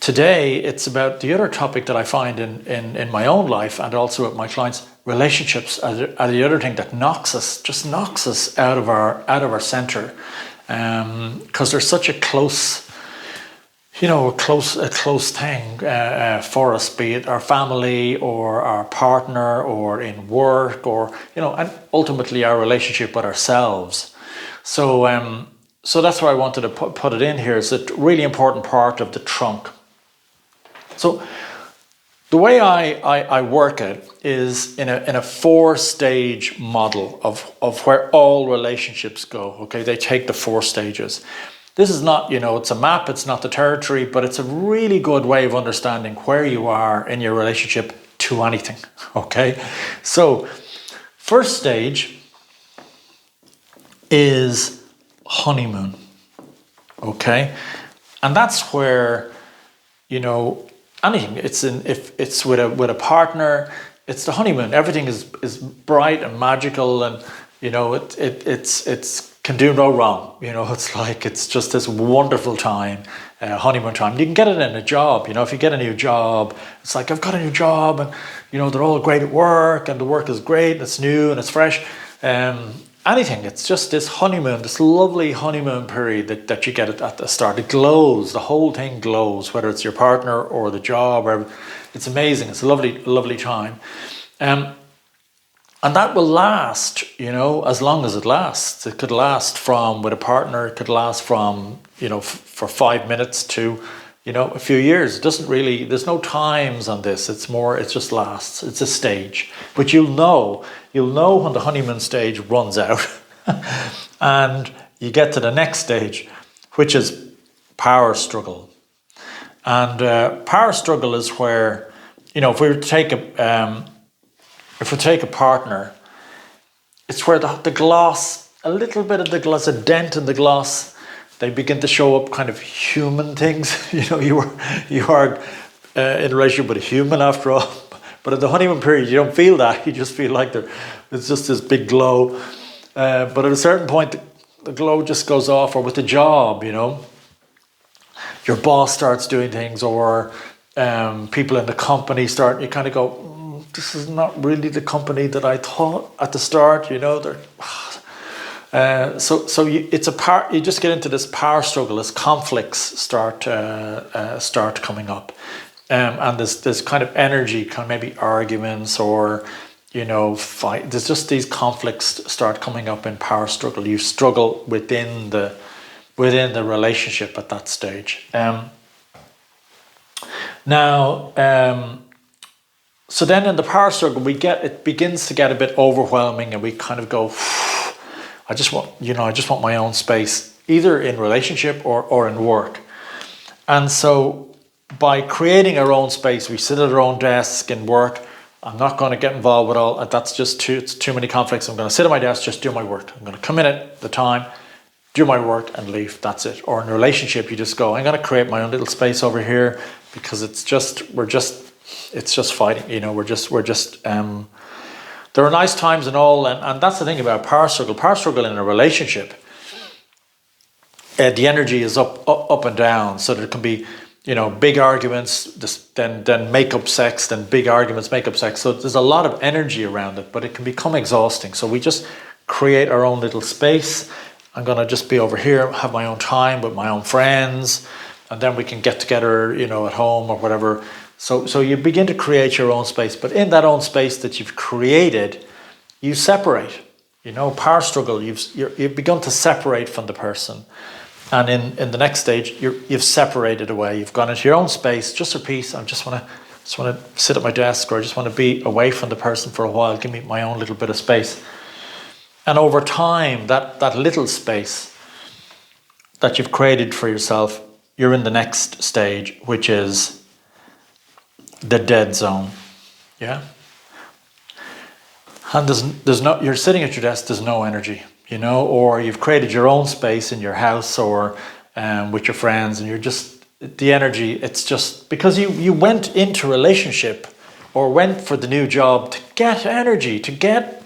Today, it's about the other topic that I find in my own life and also with my clients. Relationships are the other thing that knocks us out of our center, because they're such a close, a close thing for us, be it our family or our partner or in work or and ultimately our relationship with ourselves. So that's why I wanted to put it in here. It's a really important part of the trunk. So the way I work it is in a 4-stage model of where all relationships go. Okay, they take the 4 stages. This is not, it's a map, it's not the territory, but it's a really good way of understanding where you are in your relationship to anything. Okay, so first stage is honeymoon. Okay, and that's where anything. If it's with a partner, it's the honeymoon. Everything is bright and magical, and it's can do no wrong. It's just this wonderful time, honeymoon time. You can get it in a job. If you get a new job, it's like, I've got a new job, and they're all great at work, and the work is great, and it's new and it's fresh. Anything, it's just this honeymoon, this lovely honeymoon period that you get at the start. It glows, the whole thing glows, whether it's your partner or the job, it's amazing. It's a lovely time. And that will last, as long as it lasts. It could last from, with a partner, it could last from, for 5 minutes to, a few years. It doesn't really, there's no times on this. It just lasts. It's a stage. But you'll know when the honeymoon stage runs out and you get to the next stage, which is power struggle. And power struggle is where, if we take a partner, it's where the gloss, a little bit of the gloss, a dent in the gloss, they begin to show up kind of human things. You are in a relationship with a human after all. But in the honeymoon period, you don't feel that. You just feel like it's just this big glow. But at a certain point, the glow just goes off. Or with the job, your boss starts doing things, or people in the company you kind of go, this is not really the company that I thought at the start. It's a part. You just get into this power struggle as conflicts start coming up, and there's kind of energy, kind of maybe arguments or fight. There's just these conflicts start coming up in power struggle. You struggle within the relationship at that stage. So then in the power struggle, it begins to get a bit overwhelming, and we kind of go, I just want my own space, either in relationship or in work. And so by creating our own space, we sit at our own desk and work. I'm not going to get involved with all, that's just too many conflicts. I'm going to sit at my desk, just do my work. I'm going to come in at the time, do my work and leave. That's it. Or in a relationship, you just go, I'm going to create my own little space over here, because it's just fighting. There are nice times and all, and that's the thing about power struggle. Power struggle in a relationship, the energy is up and down. So there can be, big arguments, then make up sex, then big arguments, make up sex. So there's a lot of energy around it, but it can become exhausting. So we just create our own little space. I'm going to just be over here, have my own time with my own friends, and then we can get together, at home or whatever. So you begin to create your own space, but in that own space that you've created, you separate. Power struggle, you've begun to separate from the person. And in the next stage, you've separated away. You've gone into your own space, just for peace. I just want to sit at my desk, or I just want to be away from the person for a while. Give me my own little bit of space. And over time, that little space that you've created for yourself, you're in the next stage, which is the dead zone. Yeah. And there's no, you're sitting at your desk, there's no energy, or you've created your own space in your house or with your friends, and you're just, the energy, it's just because you went into relationship or went for the new job to get energy, to get,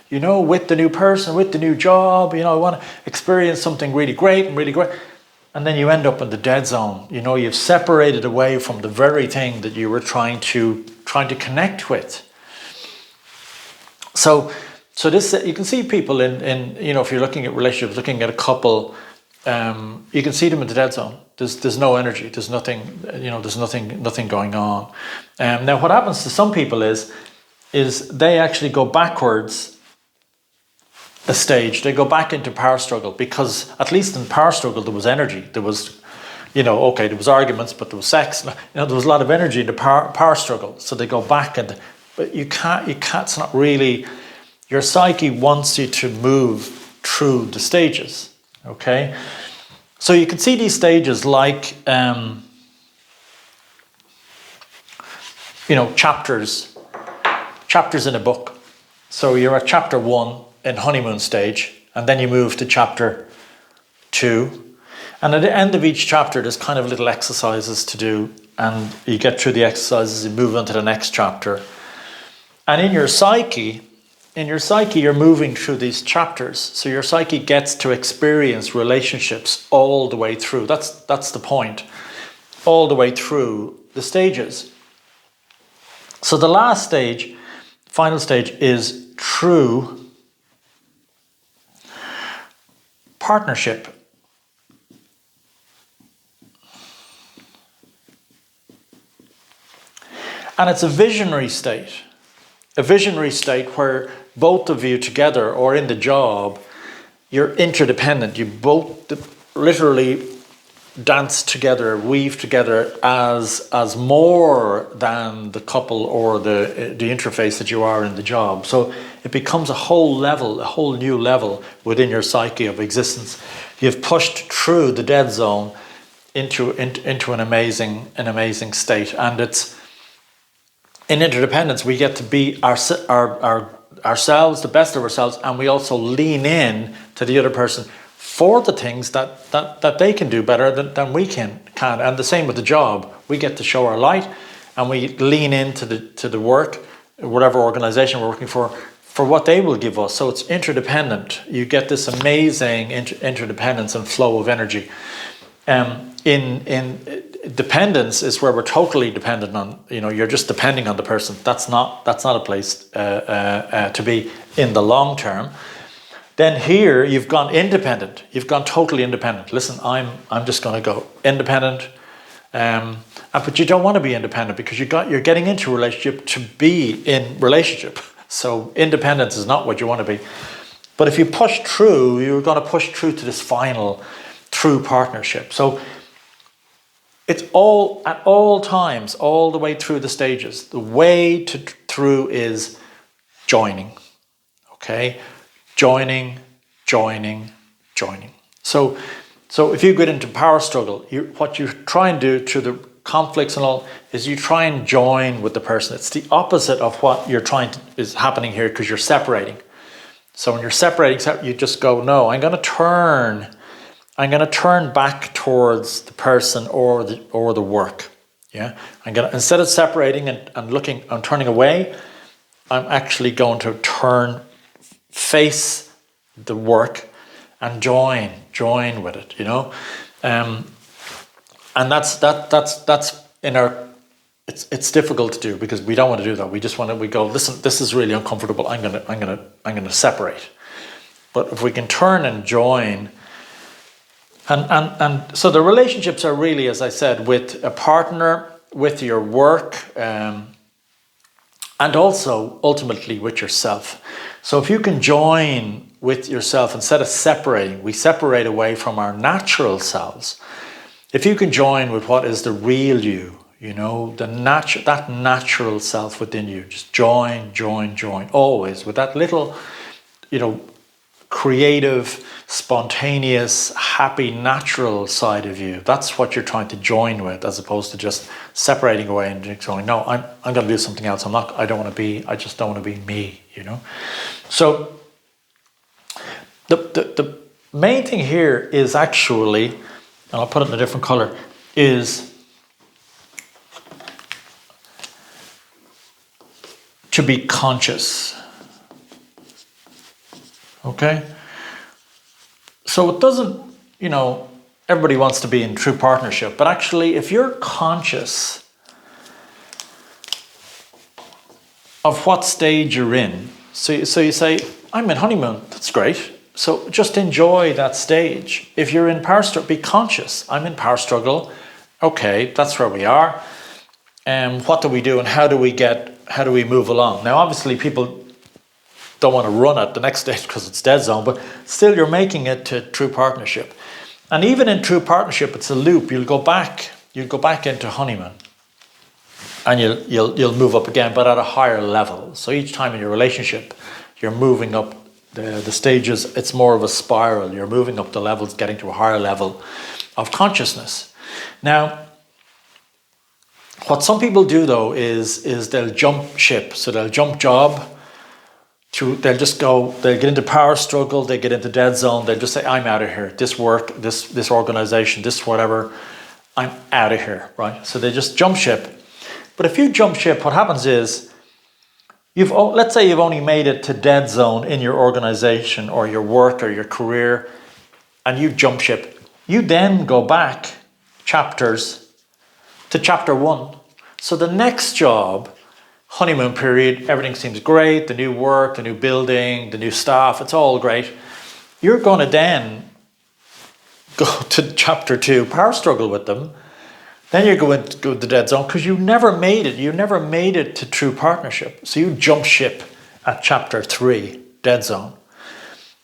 with the new person, with the new job, I want to experience something really great and really great. and then you end up in the dead zone. You know, you've separated away from the very thing that you were trying to connect with. So this, you can see people in you know, if you're looking at relationships, looking at a couple, you can see them in the dead zone. There's no energy. There's nothing. You know, there's nothing going on. Now, what happens to some people is they actually go backwards a stage. They go back into power struggle, because at least in power struggle there was energy. There was, you know, okay, there was arguments, but there was sex. You know, there was a lot of energy in the power struggle. So they go back, but you can't. It's not really. Your psyche wants you to move through the stages. Okay, so you can see these stages like, you know, chapters in a book. So you're at chapter 1 in honeymoon stage, and then you move to chapter 2, and at the end of each chapter there's kind of little exercises to do, and you get through the exercises, you move on to the next chapter. And in your psyche you're moving through these chapters, so your psyche gets to experience relationships all the way through. That's the point, all the way through the stages. So the last stage, final stage, is true partnership. And it's a visionary state where both of you together, or in the job, you're interdependent. You both literally dance together, weave together as more than the couple or the interface that you are in the job. So it becomes a whole new level within your psyche of existence. You've pushed through the dead zone into an amazing state, and it's in interdependence. We get to be ourselves, the best of ourselves, and we also lean in to the other person for the things that they can do better than we can. And the same with the job. We get to show our light, and we lean into the work, whatever organization we're working for what they will give us. So it's interdependent. You get this amazing interdependence and flow of energy. In dependence is where we're totally dependent on, you know, you're just depending on the person. That's not a place to be in the long term. Then here you've gone independent. You've gone totally independent. Listen, I'm just going to go independent. But you don't want to be independent, because you're getting into a relationship to be in relationship. So independence is not what you want to be. But if you push through, you're going to push through to this final true partnership. So it's all at all times, all the way through the stages. The way through is joining. Okay? Joining. So if you get into power struggle, what you try and do through the conflicts and all is you try and join with the person. It's the opposite of what you're is happening here, because you're separating. So when you're separating, you just go, no, I'm going to turn back towards the person or the work. Yeah, instead of separating and looking, I'm turning away. I'm actually going to face the work and join with it. You know, and that's in our. It's difficult to do, because we don't want to do that. We just we go, listen, this is really uncomfortable. I'm gonna separate. But if we can turn and join. And so the relationships are really, as I said, with a partner, with your work, and also ultimately with yourself. So if you can join with yourself instead of separating, we separate away from our natural selves. If you can join with what is the real you, you know, that natural self within you, just join, always with that little, you know, creative, spontaneous, happy, natural side of you. That's what you're trying to join with, as opposed to just separating away and just going, no, I'm going to do something else. I just don't want to be me, you know. So the main thing here is actually, and I'll put it in a different color, is to be conscious. Okay? So it doesn't, you know, everybody wants to be in true partnership, but actually if you're conscious of what stage you're in, so you say, I'm in honeymoon, that's great. So just enjoy that stage. If you're in power struggle, be conscious. I'm in power struggle. Okay, that's where we are. And what do we do and how do we move along? Now, obviously people don't want to run at the next stage because it's dead zone, but still you're making it to true partnership. And even in true partnership, it's a loop. You'll go back into honeymoon and you'll move up again, but at a higher level. So each time in your relationship, you're moving up the stages. It's more of a spiral. You're moving up the levels, getting to a higher level of consciousness. Now, what some people do though is they'll jump ship. So they'll jump job. They'll get into power struggle, they get into dead zone, they'll just say, I'm out of here. This work, this organization, this whatever, I'm out of here, right? So they just jump ship. But if you jump ship, what happens is, let's say you've only made it to dead zone in your organization or your work or your career, and you jump ship. You then go back chapters to chapter 1. So the next job, honeymoon period, everything seems great, the new work, the new building, the new staff, it's all great. You're going to then go to chapter 2, power struggle with them. Then you're going to go to the dead zone because you never made it. You never made it to true partnership. So you jump ship at chapter 3, dead zone,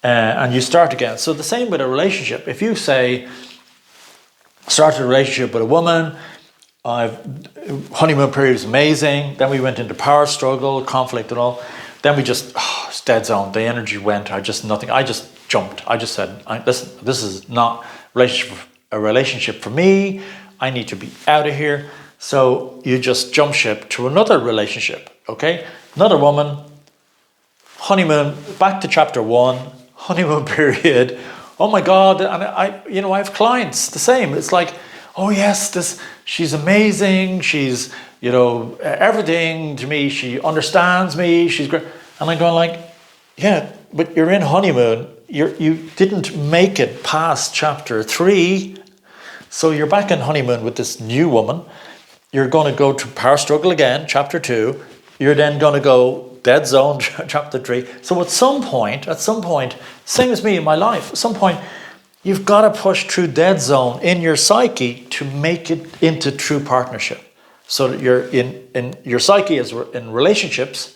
and you start again. So the same with a relationship. If you say, started a relationship with a woman, honeymoon period is amazing. Then we went into power struggle, conflict and all. Then we just, it's dead zone. The energy went. I just jumped. I just said, listen, this is not a relationship for me. I need to be out of here. So you just jump ship to another relationship. Okay, another woman, honeymoon, back to chapter 1, honeymoon period. Oh my God, and I have clients the same. It's like, oh yes, she's amazing. She's, everything to me. She understands me. She's great. And I'm going like, yeah, but you're in honeymoon. You didn't make it past chapter 3. So you're back in honeymoon with this new woman. You're going to go to power struggle again, chapter 2. You're then going to go dead zone, chapter 3. So at some point, same as me in my life, at some point, you've got to push through dead zone in your psyche to make it into true partnership. So that you're in your psyche as in relationships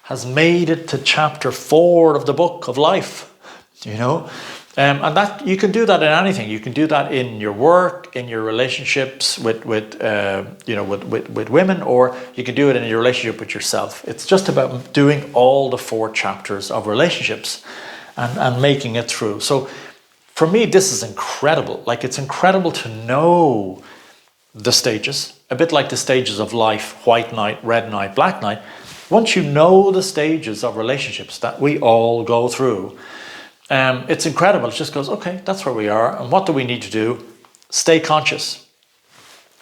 has made it to chapter 4 of the book of life, and that you can do that in anything. You can do that in your work, in your relationships with women, or you can do it in your relationship with yourself. It's just about doing all the 4 chapters of relationships and making it through. So for me, this is incredible. Like, it's incredible to know the stages, a bit like the stages of life, white knight, red knight, black knight. Once you know the stages of relationships that we all go through, it's incredible. It just goes, okay, that's where we are. And what do we need to do? Stay conscious.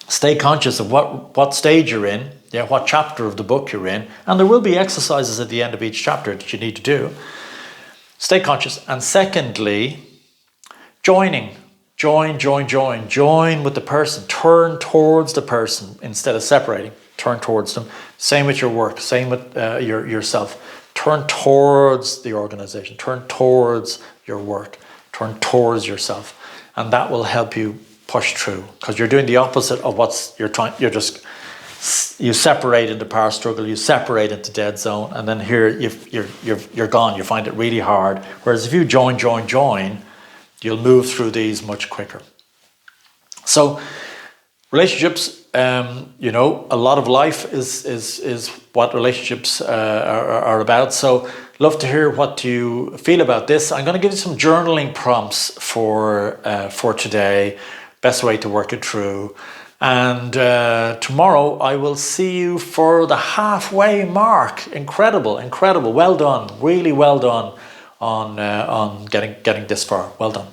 Stay conscious of what stage you're in, what chapter of the book you're in. And there will be exercises at the end of each chapter that you need to do. Stay conscious. And secondly, joining. Join with the person. Turn towards the person instead of separating. Turn towards them. Same with your work. Same with yourself. Turn towards the organization. Turn towards your work. Turn towards yourself. And that will help you push through, because you're doing the opposite of you separate into power struggle, you separate into dead zone, and then here you're gone. You find it really hard. Whereas if you join, you'll move through these much quicker. So relationships, a lot of life is what relationships are about. So love to hear what you feel about this. I'm going to give you some journaling prompts for today. Best way to work it through. And tomorrow I will see you for the halfway mark. Incredible. Well done. Really well done on getting this far. Well done.